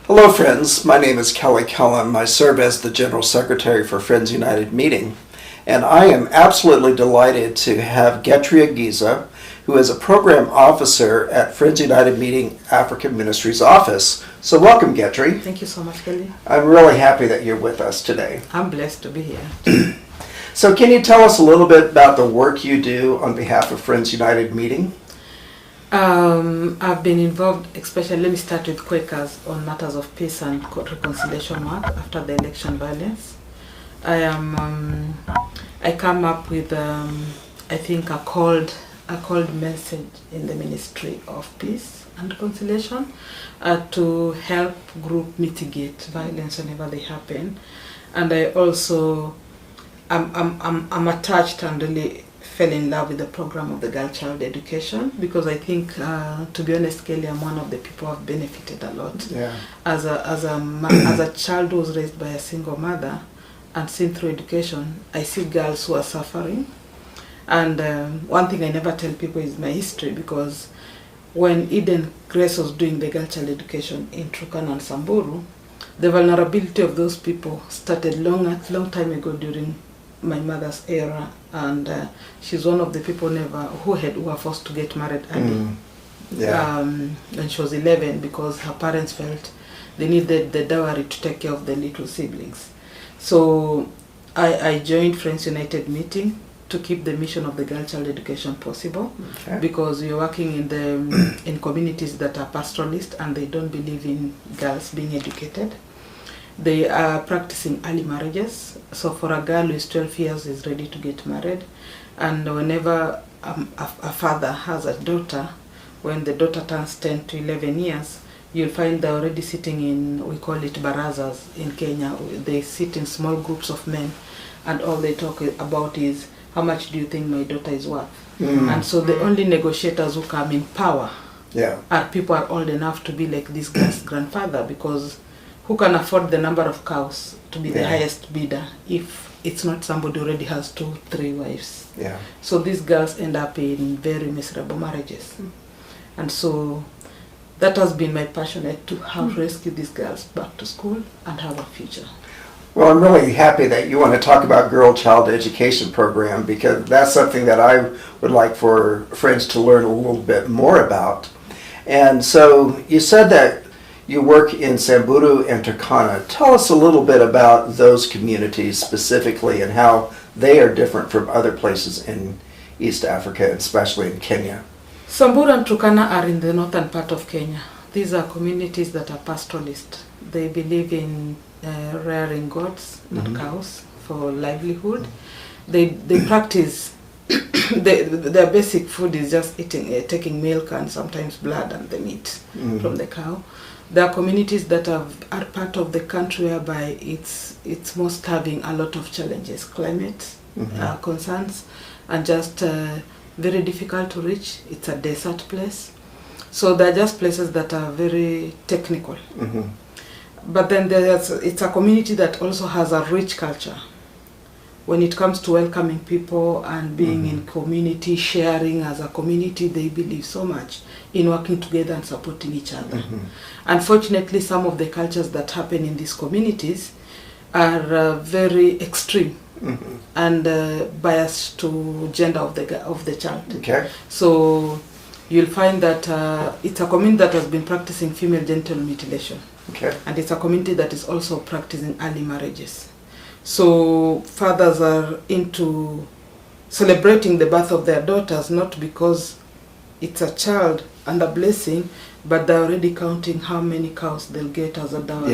Hello friends, my name is Kellum. I serve as the General Secretary for Friends United Meeting, and I am absolutely delighted to have Getry Agizah, who is a Program Officer at Friends United Meeting African Ministries Office. So welcome, Getry. Thank you so much, Kelly. I'm really happy that you're with us today. I'm blessed to be here. So can you tell us a little bit about the work you do on behalf of Friends United Meeting? I've been involved, especially, let me start with Quakers, on matters of peace and reconciliation work after the election violence. I come up with, I think, a called message in the Ministry of Peace and Reconciliation to help group mitigate violence whenever they happen. And I also, I'm attached and really fell in love with the program of the girl child education, because I think, to be honest, Kelly, I'm one of the people who have benefited a lot. Yeah. As a child who was raised by a single mother and seen through education, I see girls who are suffering. And one thing I never tell people is my history, because when Eden Grace was doing the girl child education in Turkana and Samburu, the vulnerability of those people started long time ago during my mother's era, and she's one of the people who were forced to get married early. When she was 11, because her parents felt they needed the dowry to take care of the little siblings. So I joined Friends United Meeting to keep the mission of the girl child education possible, because we are working in communities that are pastoralist and they don't believe in girls being educated. They are practicing early marriages. So for a girl who is 12 years is ready to get married, and whenever a father has a daughter, when the daughter turns 10 to 11 years, you'll find they're already sitting in, we call it barazas in Kenya. They sit in small groups of men, and all they talk about is, how much do you think my daughter is worth? And so the only negotiators who come in power are people who are old enough to be like this girl's grandfather, because who can afford the number of cows to be the highest bidder if it's not somebody who already has 2-3 wives? So these girls end up in very miserable marriages. And so that has been my passion, to help rescue these girls back to school and have a future. Well, I'm really happy that you want to talk about girl child education program, because that's something that I would like for friends to learn a little bit more about. And so you said that you work in Samburu and Turkana. Tell us a little bit about those communities specifically and how they are different from other places in East Africa, especially in Kenya. Samburu and Turkana are in the northern part of Kenya. These are communities that are pastoralist. They believe in rearing goats and cows for livelihood. They practice, their basic food is just taking milk and sometimes blood and the meat from the cow. There are communities that are part of the country whereby it's most having a lot of challenges, climate concerns, and just very difficult to reach. It's a desert place. So they're just places that are very technical. But then it's a community that also has a rich culture when it comes to welcoming people and being in community, sharing as a community. They believe so much in working together and supporting each other. Unfortunately, some of the cultures that happen in these communities are very extreme and biased to gender of the child. So you'll find that it's a community that has been practicing female genital mutilation. And it's a community that is also practicing early marriages. So fathers are into celebrating the birth of their daughters, not because it's a child and a blessing, but they're already counting how many cows they'll get as a dowry.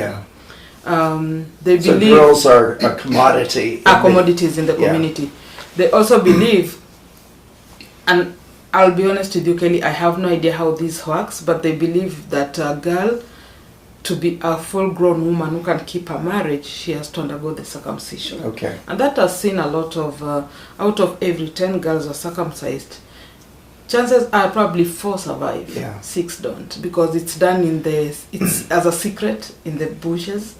They so believe girls are a commodity. Commodities in the community. They also believe, and I'll be honest with you, Kelly, I have no idea how this works, but they believe that a girl, to be a full-grown woman who can keep her marriage, she has to undergo the circumcision. And that has seen a lot of, out of every 10 girls are circumcised, chances are probably 4 survive, 6 don't, because it's done it's as a secret in the bushes.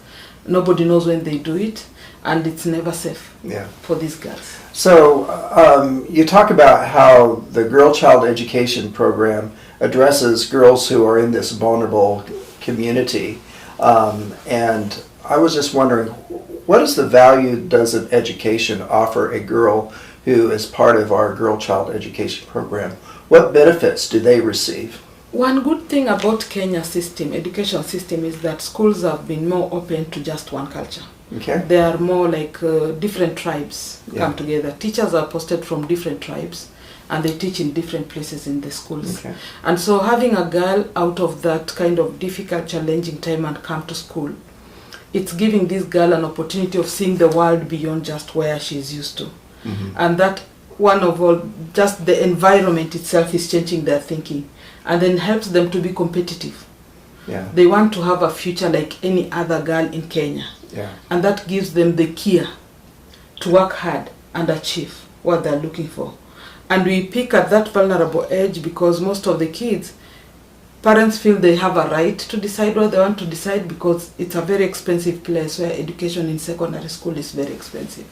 Nobody knows when they do it, and it's never safe for these girls. So you talk about how the girl child education program addresses girls who are in this vulnerable community. And I was just wondering, what is the value does an education offer a girl who is part of our girl child education program? What benefits do they receive? One good thing about Kenya's system, education system, is that schools have been more open to just one culture. Okay. They are more like different tribes Yeah. come together. Teachers are posted from different tribes and they teach in different places in the schools. Okay. And so having a girl out of that kind of difficult, challenging time and come to school, it's giving this girl an opportunity of seeing the world beyond just where she's used to. Mm-hmm. And that, one of all, just the environment itself is changing their thinking and then helps them to be competitive. Yeah. They want to have a future like any other girl in Kenya. Yeah. And that gives them the key to work hard and achieve what they're looking for. And we pick at that vulnerable age because most of the kids, parents feel they have a right to decide what they want to decide because it's a very expensive place where education in secondary school is very expensive.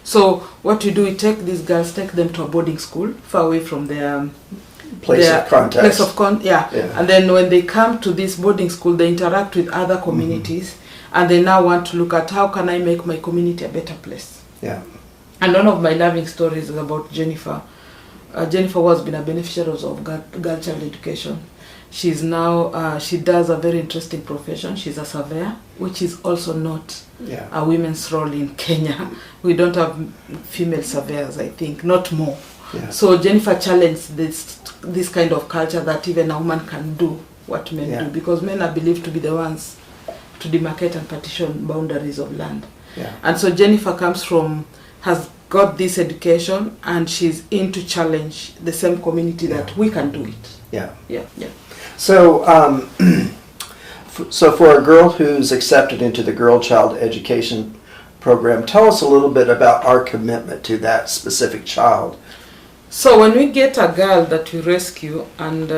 So what we do, we take these girls, take them to a boarding school far away from their Place of contact. Yeah. And then when they come to this boarding school, they interact with other communities, and they now want to look at how can I make my community a better place. Yeah. And one of my loving stories is about Jennifer. Jennifer has been a beneficiary of girl child education. She's now, she does a very interesting profession. She's a surveyor, which is also not Yeah. a women's role in Kenya. We don't have female surveyors, I think, not more. Yeah. So Jennifer challenged this kind of culture that even a woman can do what men Yeah. do, because men are believed to be the ones to demarcate and partition boundaries of land. Yeah. And so Jennifer has got this education, and she's in to challenge the same community that we can do it. Yeah. Yeah, yeah. So, so for a girl who's accepted into the girl child education program, tell us a little bit about our commitment to that specific child. So when we get a girl that we rescue, and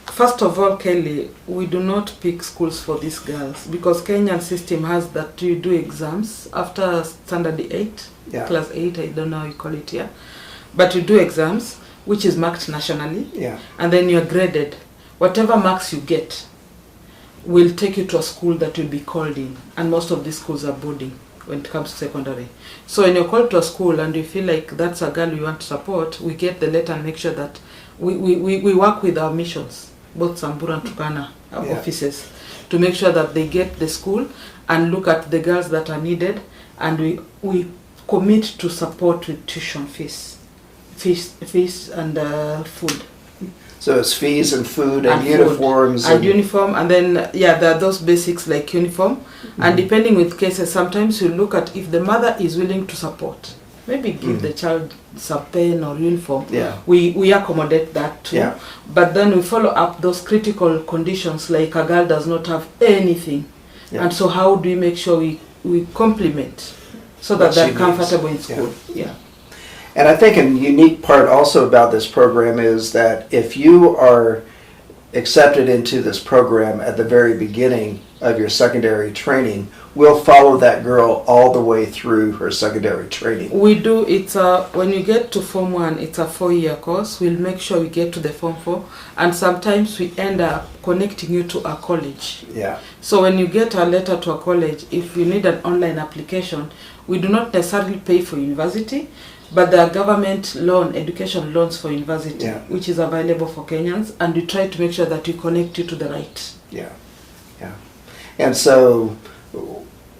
first of all, Kelly, we do not pick schools for these girls because Kenyan system has that you do exams after standard 8, Yeah. class 8, I don't know how you call it here, but you do exams which is marked nationally, Yeah. and then you're graded. Whatever marks you get will take you to a school that will be called in, and most of these schools are boarding when it comes to secondary. So when you're called to a school and you feel like that's a girl we want to support, we get the letter and make sure that we work with our missions, both Samburu and Turkana offices, to make sure that they get the school and look at the girls that are needed, and we commit to support with tuition fees and food. So it's fees and food and And uniforms. and uniform, and then there are those basics like uniform, and depending with cases, sometimes you look at if the mother is willing to support, maybe give the child some pen or uniform. Yeah. We accommodate that too. Yeah. But then we follow up those critical conditions, like a girl does not have anything, Yeah. and so how do we make sure we complement so that What she they're needs. comfortable in school? Yeah. And I think a unique part also about this program is that if you are accepted into this program at the very beginning of your secondary training, we'll follow that girl all the way through her secondary training. We do. When you get to Form 1, it's a 4-year course. We'll make sure we get to the Form 4, and sometimes we end up connecting you to a college. Yeah. So when you get a letter to a college, if you need an online application, we do not necessarily pay for university, but there are government education loans for university, Yeah. which is available for Kenyans, and we try to make sure that we connect you to the right. Yeah. Yeah. And so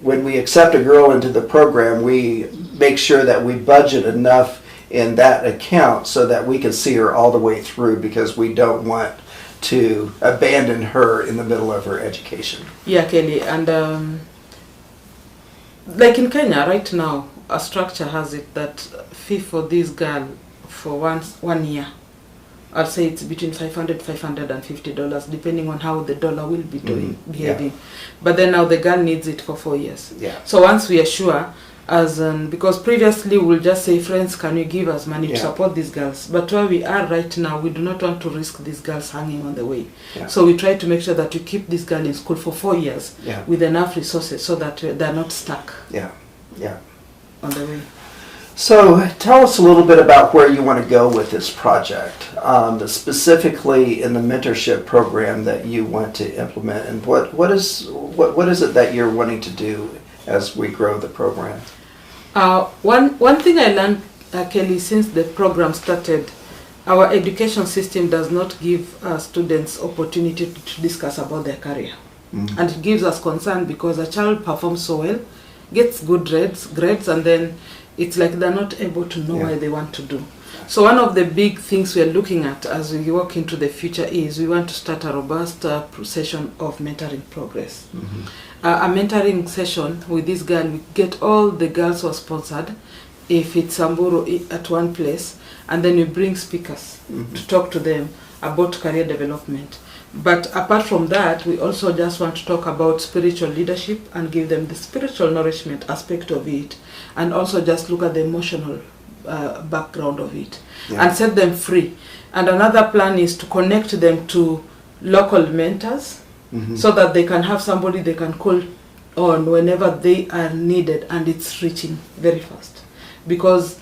when we accept a girl into the program, we make sure that we budget enough in that account so that we can see her all the way through, because we don't want to abandon her in the middle of her education. Yeah, Kelly, and like in Kenya right now, a structure has it that fee for this girl for 1 year, I'll say it's between $550 depending on how the dollar will be behaving. But then now the girl needs it for 4 years. Yeah. So once we are sure, because previously we'll just say, friends, can you give us money to support these girls? But where we are right now, we do not want to risk these girls hanging on the way. Yeah. So we try to make sure that we keep this girl in school for 4 years with enough resources so that they're not stuck Yeah. Yeah. on the way. So tell us a little bit about where you want to go with this project, specifically in the mentorship program that you want to implement, and what is it that you're wanting to do as we grow the program? One thing I learned, Kelly, since the program started, our education system does not give students opportunity to discuss about their career. Mm-hmm. And it gives us concern because a child performs so well, gets good grades, and then it's like they're not able to know what they want to do. So one of the big things we're looking at as we walk into the future is we want to start a robust session of mentoring progress. Mm-hmm. A mentoring session with this girl, we get all the girls who are sponsored, if it's Samburu at one place, and then we bring speakers to talk to them about career development. But apart from that, we also just want to talk about spiritual leadership and give them the spiritual nourishment aspect of it, and also just look at the emotional background of it, and set them free. And another plan is to connect them to local mentors, so that they can have somebody they can call on whenever they are needed, and it's reaching very fast. Because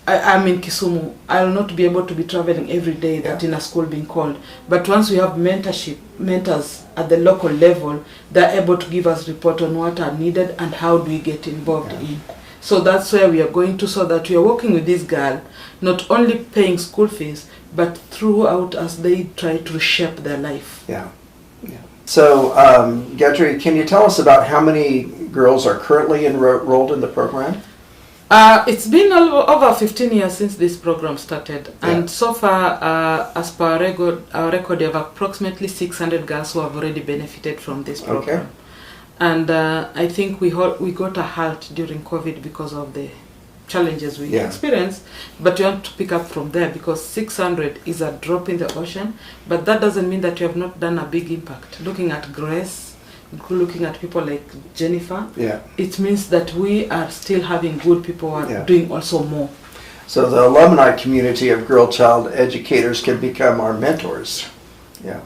I'm in Kisumu, I'll not be able to be traveling every day that in a school being called. But once we have mentors at the local level, they're able to give us report on what are needed and how do we get involved in. So that's where we are going to, so that we are working with this girl, not only paying school fees, but throughout as they try to shape their life. Yeah. So, Getry, can you tell us about how many girls are currently enrolled in the program? It's been over 15 years since this program started, and so far, as per our record, we have approximately 600 girls who have already benefited from this program. Okay. And I think we got a halt during COVID because of the challenges we experienced, but we want to pick up from there, because 600 is a drop in the ocean, but that doesn't mean that we have not done a big impact. Looking at Grace, looking at people like Jennifer, it means that we are still having good people who are doing also more. So the alumni community of Girl Child educators can become our mentors. Yeah.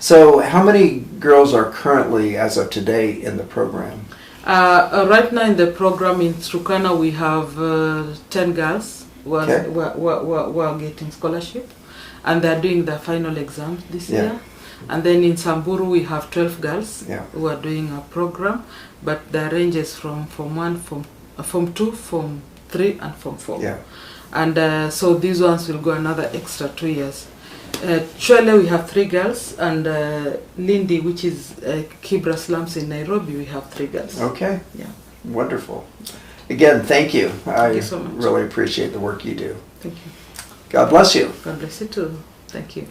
So how many girls are currently, as of today, in the program? Right now in the program in Turkana, we have 10 girls who are getting scholarship, and they're doing their final exams this year. And then in Samburu, we have 12 girls who are doing a program, but the ranges from Form 1, Form 2, Form 3, and Form 4. Yeah. And so these ones will go another extra 2 years. Chwele, we have 3 girls, and Lindi, which is Kibra slums in Nairobi, we have 3 girls. Okay. Yeah. Wonderful. Again, thank you. Thank you so much. Really appreciate the work you do. Thank you. God bless you. God bless you too. Thank you.